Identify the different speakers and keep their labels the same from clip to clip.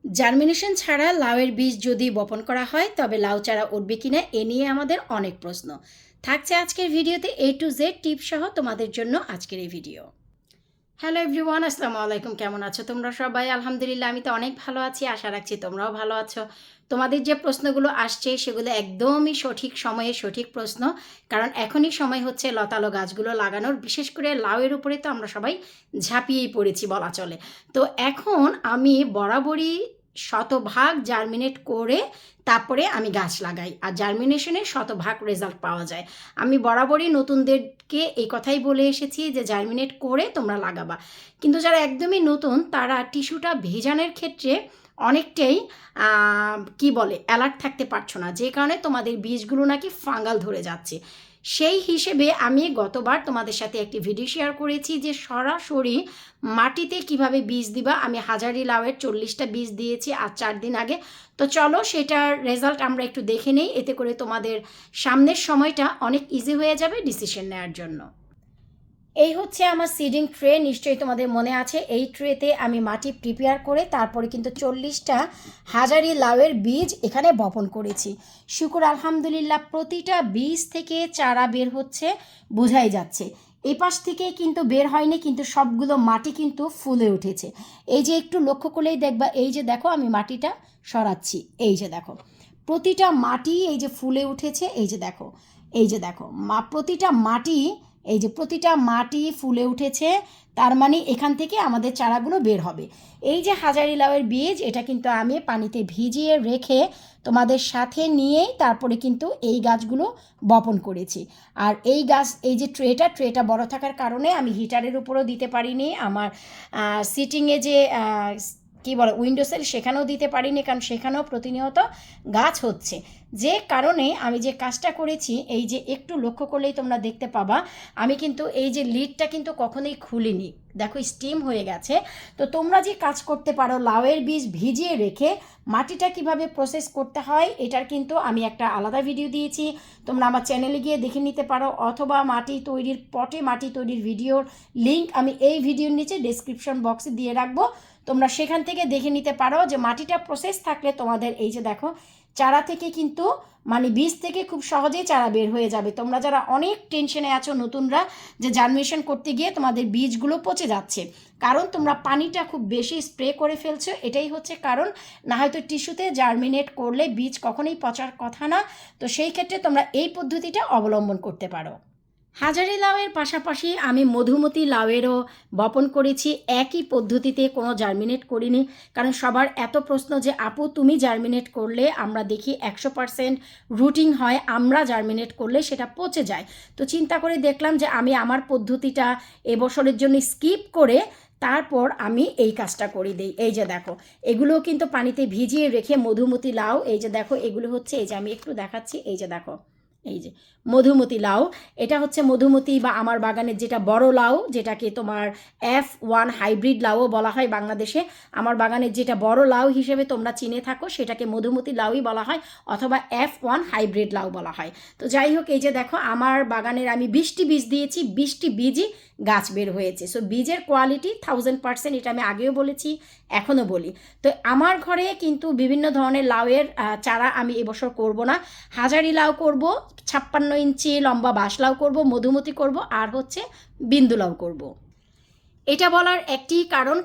Speaker 1: Germination ছাড়া লাউয়ের বীজ যদি বপন করা হয় তবে লাউ চারা উঠবে কিনা এ নিয়ে আমাদের অনেক প্রশ্ন থাকছে আজকের ভিডিওতে A to Z টিপ সহ তোমাদের জন্য আজকের এই ভিডিও। হ্যালো এভরিওয়ান, আসসালামু আলাইকুম। কেমন আছো তোমরা সবাই? আলহামদুলিল্লাহ, আমি তো অনেক ভালো আছি। আশা রাখছি তোমরাও ভালো আছো। তোমাদের যে প্রশ্নগুলো আসছে সেগুলো একদমই সঠিক সময়ে সঠিক প্রশ্ন, কারণ এখনই সময় হচ্ছে লতালো গাছগুলো লাগানোর। বিশেষ করে লাউয়ের উপরে তো আমরা সবাই ঝাঁপিয়েই পড়েছি বলা চলে। তো এখন আমি বরাবরই শতভাগ জার্মিনেট করে তারপরে আমি গাছ লাগাই, আর জার্মিনেশনের শতভাগ রেজাল্ট পাওয়া যায়। আমি বরাবরই নতুনদেরকে এই কথাই বলে এসেছি যে জার্মিনেট করে তোমরা লাগাবা, কিন্তু যারা একদমই নতুন তারা টিস্যুটা ভেজানোর ক্ষেত্রে অনেকটাই কি বলে অ্যালার্ট থাকতে পারছো না, যে কারণে তোমাদের বীজগুলো নাকি ফাঙ্গাল ধরে যাচ্ছে। সেই হিসেবে আমি গতবার তোমাদের সাথে একটি ভিডিও শেয়ার করেছি যে সরাসরি মাটিতে কিভাবে বীজ দিবা। আমি হাজারি লাউয়ের 40টা বীজ দিয়েছি আজ 4 দিন আগে। তো চলো সেটার রেজাল্ট আমরা একটু দেখে নেই, এতে করে তোমাদের সামনের সময়টা অনেক ইজি হয়ে যাবে ডিসিশন নেওয়ার জন্য। এই হচ্ছে আমার সিডিং ট্রে, নিশ্চয়ই তোমাদের মনে আছে। এই ট্রেতে আমি মাটি প্রিপেয়ার করে তারপরে কিন্তু 40টা হাজারি লাউয়ের বীজ এখানে বপন করেছি। শুকর আলহামদুলিল্লাহ, প্রতিটা বীজ থেকে চারা বের হচ্ছে, বোঝাই যাচ্ছে। এই পাশ থেকে কিন্তু বের হয়নি, কিন্তু সবগুলো মাটি কিন্তু ফুলে উঠেছে। এই যে একটু লক্ষ্য করলেই দেখবা, এই যে দেখো আমি মাটিটা সরাচ্ছি, এই যে দেখো প্রতিটা মাটি এই যে ফুলে উঠেছে। এই যে দেখো, এই যে দেখো প্রতিটা মাটি, এই যে প্রতিটা মাটি ফুলে উঠেছে। তার মানে এখান থেকে আমাদের চারাগুলো বের হবে। এই যে হাজারি লাউয়ের বীজ, এটা কিন্তু আমি পানিতে ভিজিয়ে রেখে তোমাদের সাথে নিয়েই তারপরে কিন্তু এই গাছগুলো বপন করেছি। আর এই গাছ, এই যে ট্রেটা বড় থাকার কারণে আমি হিটারের উপরও দিতে পারিনি। আমার সিটিংয়ে যে কী বলে উইন্ডোসেল, সেখানেও দিতে পারিনি, কারণ সেখানেও প্রতিনিয়ত গাছ হচ্ছে। যে কারণে আমি যে কাজটা করেছি, এই যে একটু লক্ষ্য করলেই তোমরা দেখতে পাবা, আমি কিন্তু এই যে লিডটা কিন্তু কখনোই খুলিনি। দেখো স্টিম হয়ে গেছে। তো তোমরা যে কাজ করতে পারো, লাউয়ের বীজ ভিজিয়ে রেখে মাটিটা কিভাবে প্রসেস করতে হয় এটার কিন্তু আমি একটা আলাদা ভিডিও দিয়েছি, তোমরা আমার চ্যানেলে গিয়ে দেখে নিতে পারো, অথবা মাটি তৈরির পটে মাটি তৈরির ভিডিওর লিঙ্ক আমি এই ভিডিওর নিচে ডেসক্রিপশন বক্সে দিয়ে রাখবো। তোমরা সেখান থেকে দেখে নিতে পারো যে মাটিটা প্রসেস থাকলে তোমাদের এই যে দেখো চারা থেকে কিন্তু মানে বীজ থেকে খুব সহজেই চারা বের হয়ে যাবে। তোমরা যারা অনেক টেনশনে আছো নতুনরা, যে জার্মিনেশন করতে গিয়ে তোমাদের বীজগুলো পচে যাচ্ছে, কারণ তোমরা পানিটা খুব বেশি স্প্রে করে ফেলছো, এটাই হচ্ছে কারণ। না হয়তো টিস্যুতে জার্মিনেট করলে বীজ কখনোই পচার কথা না। তো সেই ক্ষেত্রে তোমরা এই পদ্ধতিটা অবলম্বন করতে পারো। হাজারি লাউয়ের পাশাপাশি আমি মধুমতি লাউয়েরও বপন করেছি, একই পদ্ধতিতে, কোনো জার্মিনেট করিনি। কারণ সবার এত প্রশ্ন যে আপু তুমি জার্মিনেট করলে আমরা দেখি 100% রুটিং হয়, আমরা জার্মিনেট করলে সেটা পচে যায়। তো চিন্তা করে দেখলাম যে আমি আমার পদ্ধতিটা এবছরের জন্য স্কিপ করে তারপর আমি এই কাজটা করে দিই। এই যে দেখো এগুলোও কিন্তু পানিতে ভিজিয়ে রেখে মধুমতি লাউ, এই যে দেখো এগুলো হচ্ছে, এই যে আমি একটু দেখাচ্ছি, এই যে দেখো এই যে মধুমতি লাউ। এটা হচ্ছে মধুমতি বা আমার বাগানের যেটা বড় লাউ, যেটাকে তোমার F1 হাইব্রিড লাউও বলা হয় বাংলাদেশে। আমার বাগানের যেটা বড় লাউ হিসেবে তোমরা চিনে থাকো সেটাকে মধুমতি লাউই বলা হয়, অথবা F1 হাইব্রিড লাউ বলা হয়। তো যাই হোক, এই যে দেখো আমার বাগানের আমি 20টি বীজ দিয়েছি, 20টি বীজই গাছ বের হয়েছে। সো বীজের কোয়ালিটি 1000%, এটা আমি আগেও বলেছি, এখনও বলি। তো আমার ঘরে কিন্তু বিভিন্ন ধরনের লাউয়ের চারা আমি এবছর করব না। হাজারি লাউ করব, 56 ইঞ্চি লম্বা বাঁশ লাউ করব, মধুমতি করব, আর হচ্ছে বিন্দু লাউ করব। এটা বলার একটি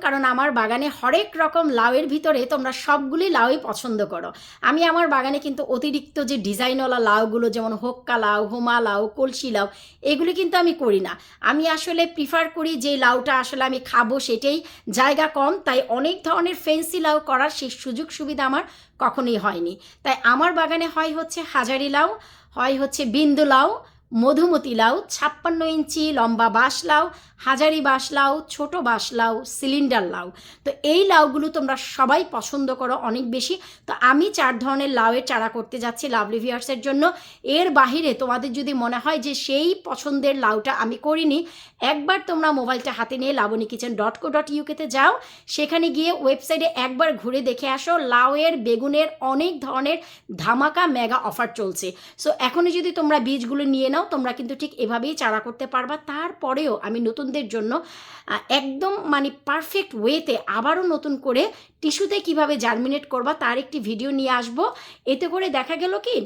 Speaker 1: কারণ আমার বাগানে হরেক রকম লাউয়ের ভিতরে তোমরা সবগুলি লাউই পছন্দ করো। আমি আমার বাগানে কিন্তু অতিরিক্ত যে ডিজাইনওয়ালা লাউগুলো, যেমন হোক্কা লাউ, হোমা লাউ, কলসি লাউ, এগুলি কিন্তু আমি করি না। আমি আসলে প্রিফার করি যে লাউটা আসলে আমি খাবো সেটাই, জায়গা কম, তাই অনেক ধরনের ফেন্সি লাউ করার সেই সুযোগ সুবিধা আমার কখনোই হয়নি। তাই আমার বাগানে হয় হচ্ছে হাজারি লাউ, হয় হচ্ছে বিন্দু লাউ, মধুমতি লাউ, 56 ইঞ্চি লম্বা বাঁশ লাউ, হাজারি বাঁশ লাউ, ছোট বাঁশ লাউ, সিলিন্ডার লাউ। তো এই লাউগুলো তোমরা সবাই পছন্দ করো অনেক বেশি। তো আমি 4 ধরনের লাউয়ের চারা করতে যাচ্ছি লাভলি ভিউয়ার্সের জন্য। এর বাহিরে তোমাদের যদি মনে হয় যে সেই পছন্দের লাউটা আমি করিনি, একবার তোমরা মোবাইলটা হাতে নিয়ে lavanikichen.co.uk-তে যাও, সেখানে গিয়ে ওয়েবসাইটে একবার ঘুরে দেখে আসো, লাউয়ের বেগুনের অনেক ধরনের ধামাকা মেগা অফার চলছে। সো এখনই যদি তোমরা বীজগুলো নিয়ে নাও, তোমরা কিন্তু ঠিক এভাবেই চারা করতে পারবা। তারপরেও আমি নতুনদের জন্য একদম মানে পারফেক্ট ওয়েতে আবারও নতুন করে টিস্যুতে কিভাবে জার্মিনেট করবা তার একটি ভিডিও নিয়ে আসবো। এতে করে দেখা গেল কি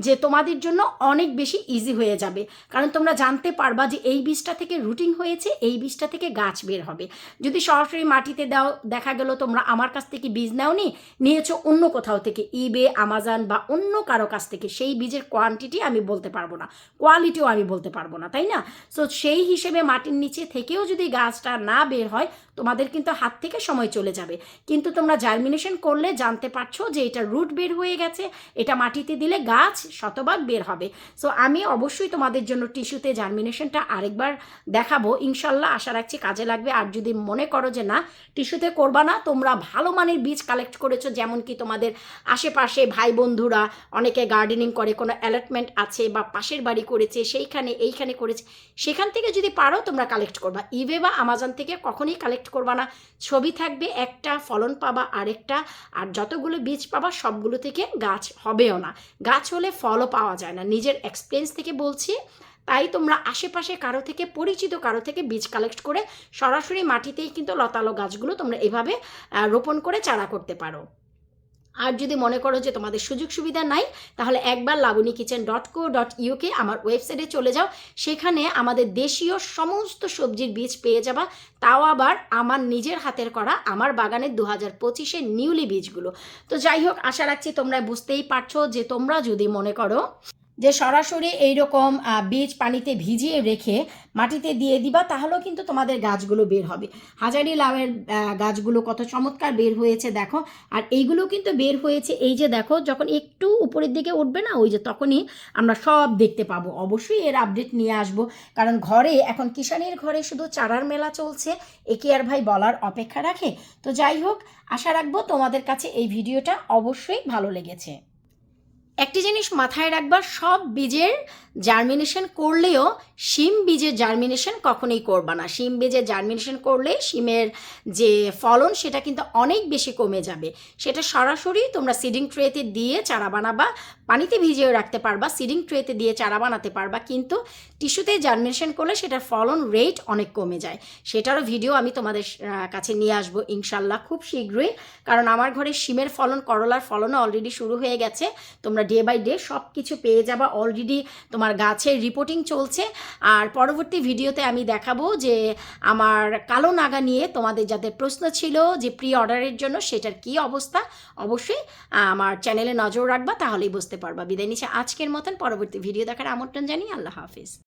Speaker 1: যে তোমাদের জন্য অনেক বেশি ইজি হয়ে যাবে, কারণ তোমরা জানতে পারবা যে এই বীজটা থেকে রুটিং হয়েছে, এই বীজটা থেকে গাছ বের হবে। যদি সরাসরি মাটিতে দাও, দেখা গেল তোমরা আমার কাছ থেকে বীজ নাওনি, নিয়েছো অন্য কোথাও থেকে, ইবে, আমাজন বা অন্য কারো কাছ থেকে, সেই বীজের কোয়ান্টিটি আমি বলতে পারবো না, কোয়ালিটিও আমি বলতে পারবো না, তাই না? সো সেই হিসেবে মাটির নিচে থেকেও যদি গাছটা না বের হয়, তোমাদের কিন্তু হাত থেকে সময় চলে যাবে। কিন্তু তোমরা জার্মিনেশন করলে জানতে পারছো যে এটা রুট বের হয়ে গেছে, এটা মাটিতে দিলে গাছ শতভাগ বের হবে। সো আমি অবশ্যই তোমাদের জন্য টিস্যুতে জার্মিনেশনটা আরেকবার দেখাবো, ইনশাল্লাহ আশা রাখছি কাজে লাগবে। আর যদি মনে করো যে না টিস্যুতে করবা না, তোমরা ভালো মানের বীজ কালেক্ট করেছো, যেমন কি তোমাদের আশেপাশে ভাই বন্ধুরা অনেকে গার্ডেনিং করে, কোনো অ্যালটমেন্ট আছে বা পাশের বাড়ি করেছে, সেইখানে এইখানে করেছে, সেখান থেকে যদি পারো তোমরা কালেক্ট করবা। ইবে বা আমাজন থেকে কখনোই কালেক্ট করবা না, ছবি থাকবে একটা, ফলন পাবা আরেকটা, আর যতগুলো বীজ পাবা সবগুলো থেকে গাছ হবেও না। গাছ হলে ফলও পাওয়া যায় না, নিজের এক্সপিরিয়েন্স থেকে বলছি। তাই তোমরা আশেপাশে কারো থেকে, পরিচিত কারো থেকে বীজ কালেক্ট করে সরাসরি মাটিতেই কিন্তু লতালো গাছগুলো তোমরা এভাবে রোপণ করে চারা করতে পারো। আর যদি মনে করো যে তোমাদের সুযোগ সুবিধা নাই, তাহলে একবার labunikitchen.co.uk আমার ওয়েবসাইটে চলে যাও, সেখানে আমাদের দেশীয় সমস্ত সবজির বীজ পেয়ে যাবা, তাও আবার আমার নিজের হাতের করা, আমার বাগানের 2025-এর নিউলি বীজগুলো। তো যাই হোক, আশা রাখছি তোমরা বুঝতেই পারছো যে তোমরা যদি মনে করো যে সরাসরি এইরকম বীজ পানিতে ভিজিয়ে রেখে মাটিতে দিয়ে দিবা, তাহলেও কিন্তু তোমাদের গাছগুলো বের হবে। হাজারি লাউয়ের গাছগুলো কত চমৎকার বের হয়েছে দেখো। আর এইগুলো কিন্তু বের হয়েছে, এই যে দেখো, যখন একটু উপরের দিকে উঠবে না, ওই যে তখনই আমরা সব দেখতে পাবো। অবশ্যই এর আপডেট নিয়ে আসবো, কারণ ঘরে এখন কিষানের ঘরে শুধু চারার মেলা চলছে, একে আর ভাই বলার অপেক্ষা রাখে। তো যাই হোক, আশা রাখবো তোমাদের কাছে এই ভিডিওটা অবশ্যই ভালো লেগেছে। একটি জিনিস মাথায় রাখবা, সব বীজের জার্মিনেশন করলেও শিম বীজের জার্মিনেশন কখনোই করবা না। শিম বীজের জার্মিনেশন করলে শিমের যে ফলন সেটা কিন্তু অনেক বেশি কমে যাবে। সেটা সরাসরি তোমরা সিডিং ট্রেতে দিয়ে চারা বানাবা, পানিতে ভিজিয়ে রাখতে পারবা, সিডিং ট্রেতে দিয়ে চারা বানাতে পারবা, কিন্তু টিস্যুতে জার্মিনেশন করলে সেটার ফলন রেট অনেক কমে যায়। সেটারও ভিডিও আমি তোমাদের কাছে নিয়ে আসবো ইনশাল্লাহ খুব শীঘ্রই, কারণ আমার ঘরে শিমের ফলন, করলার ফলনও অলরেডি শুরু হয়ে গেছে। তোমরা ডে বাই ডে সব কিছু পেয়ে যাবা, অলরেডি তোমার গাছের রিপোর্টিং চলছে। আর পরবর্তী ভিডিওতে আমি দেখাবো যে আমার কালো নাগা নিয়ে তোমাদের যাদের প্রশ্ন ছিল যে প্রি অর্ডারের জন্য, সেটার কি অবস্থা। অবশ্যই আমার চ্যানেলে নজর রাখবা, তাহলেই বুঝতে পারবা। বিদায় নিচ্ছে আজকের মতন, পরবর্তী ভিডিও দেখার আমন্ত্রণ জানিয়ে আল্লাহ হাফিজ।